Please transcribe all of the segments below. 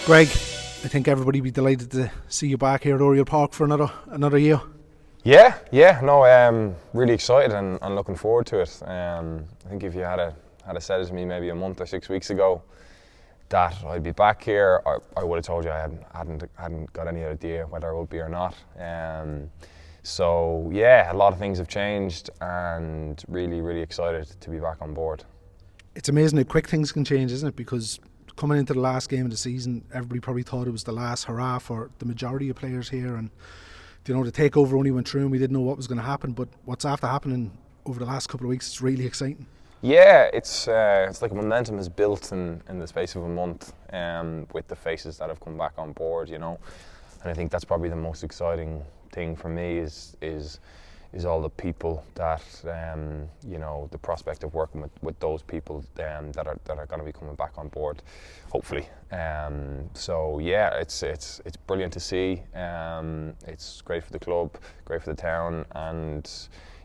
Greg, I think everybody will be delighted to see you back here at Oriel Park for another year. Really excited and looking forward to it. I think if you had said it to me maybe a month or 6 weeks ago that I'd be back here, I would have told you I hadn't got any idea whether I would be or not. A lot of things have changed, and really excited to be back on board. It's amazing how quick things can change, isn't it? Because coming into the last game of the season, everybody probably thought it was the last hurrah for the majority of players here, and the takeover only went through and we didn't know what was going to happen. But what's after happening over the last couple of weeks is really exciting. Yeah, it's like momentum is built in the space of a month, with the faces that have come back on board, and I think that's probably the most exciting thing for me is all the people that the prospect of working with those people that are going to be coming back on board, hopefully. It's brilliant to see. It's great for the club, great for the town, and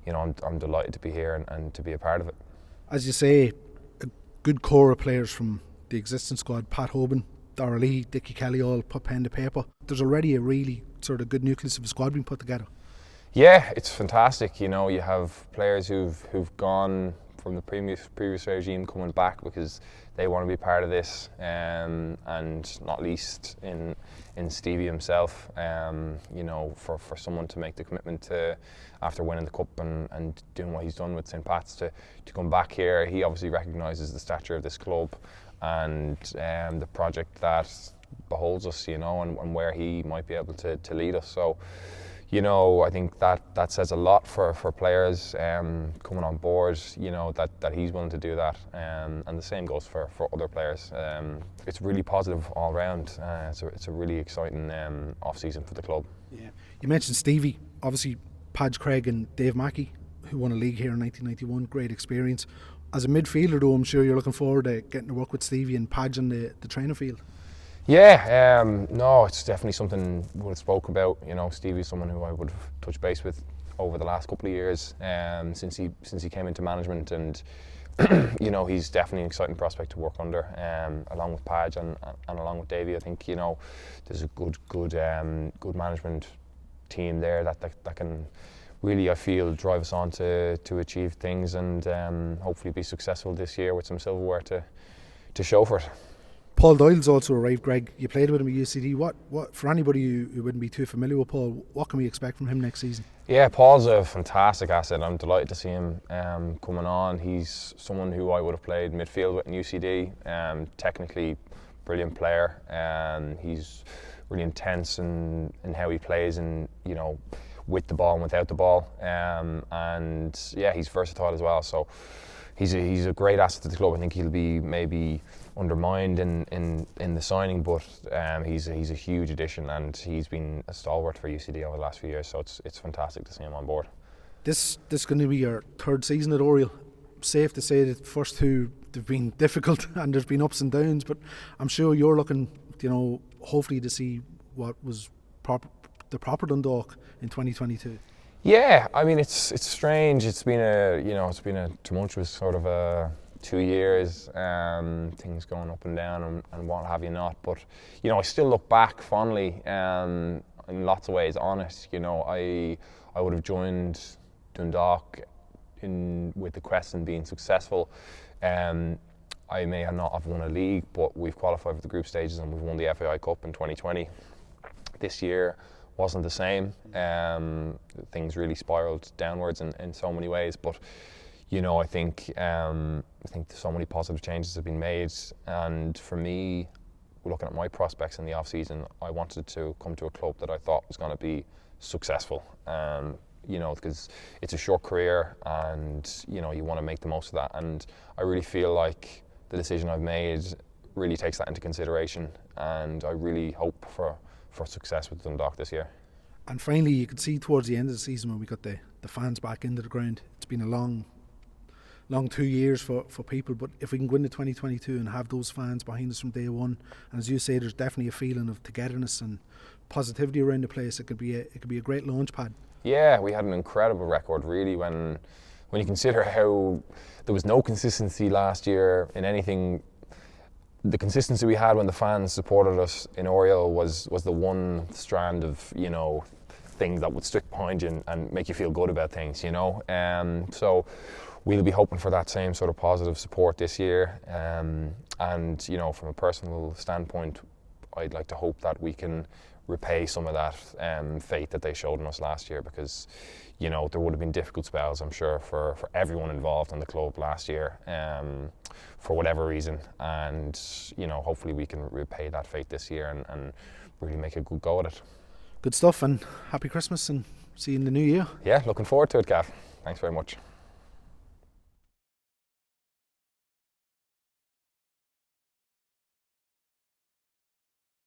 I'm delighted to be here and to be a part of it. As you say, a good core of players from the existing squad: Pat Hoban, Dara Lee, Dickie Kelly, all put pen to paper. There's already a really sort of good nucleus of a squad being put together. Yeah, it's fantastic. You have players who've gone from the previous regime coming back because they want to be part of this, and not least in Stevie himself. For someone to make the commitment to, after winning the cup and doing what he's done with St. Pat's, to come back here, he obviously recognises the stature of this club and the project that beholds us, and where he might be able to lead us. So, I think that says a lot for players coming on board, that he's willing to do that, and the same goes for other players. It's really positive all round. It's a really exciting off-season for the club. Yeah, you mentioned Stevie, obviously Padge Craig and Dave Mackey, who won a league here in 1991, great experience. As a midfielder though, I'm sure you're looking forward to getting to work with Stevie and Padge on the training field. Yeah, it's definitely something we would have spoke about. Stevie's someone who I would have touched base with over the last couple of years, since he came into management, and he's definitely an exciting prospect to work under, along with Padge and along with Davey. I think there's a good management team there that can really, I feel, drive us on to achieve things, and hopefully be successful this year with some silverware to show for it. Paul Doyle's also arrived, Greg. You played with him at UCD. What for anybody who wouldn't be too familiar with Paul, what can we expect from him next season? Yeah, Paul's a fantastic asset. I'm delighted to see him coming on. He's someone who I would have played midfield with in UCD. Technically, brilliant player. He's really intense in how he plays, and with the ball and without the ball. He's versatile as well. So he's a great asset to the club. I think he'll be maybe undermined in the signing, but he's a huge addition, and he's been a stalwart for UCD over the last few years. So it's fantastic to see him on board. This is going to be your third season at Oriel. Safe to say that the first two have been difficult and there's been ups and downs, but I'm sure you're looking, hopefully to see what was the proper Dundalk in 2022. Yeah, I mean it's strange. It's been a tumultuous sort of 2 years, things going up and down and what have you not. But I still look back fondly in lots of ways on it. I would have joined Dundalk with the quest in being successful. I may not have won a league, but we've qualified for the group stages and we've won the FAI Cup in 2020. This year wasn't the same. Things really spiraled downwards in so many ways, but I think so many positive changes have been made, and for me, looking at my prospects in the off season, I wanted to come to a club that I thought was going to be successful. Because it's a short career, and you want to make the most of that, and I really feel like the decision I've made really takes that into consideration, and I really hope for success with Dundalk this year. And finally, you could see towards the end of the season when we got the fans back into the ground, it's been a long 2 years for people, but if we can go into 2022 and have those fans behind us from day one, and as you say, there's definitely a feeling of togetherness and positivity around the place, it could be a great launch pad. Yeah, we had an incredible record really when you consider how there was no consistency last year in anything the consistency we had when the fans supported us in Oriel was the one strand of, you know, things that would stick behind you and make you feel good about things, you know. So we'll be hoping for that same sort of positive support this year. And, you know, from a personal standpoint, I'd like to hope that we can repay some of that faith that they showed in us last year, because, you know, there would have been difficult spells, I'm sure, for everyone involved in the club last year, for whatever reason. And, you know, hopefully we can repay that faith this year and really make a good go at it. Good stuff, and happy Christmas, and see you in the new year. Yeah, looking forward to it, Gav. Thanks very much.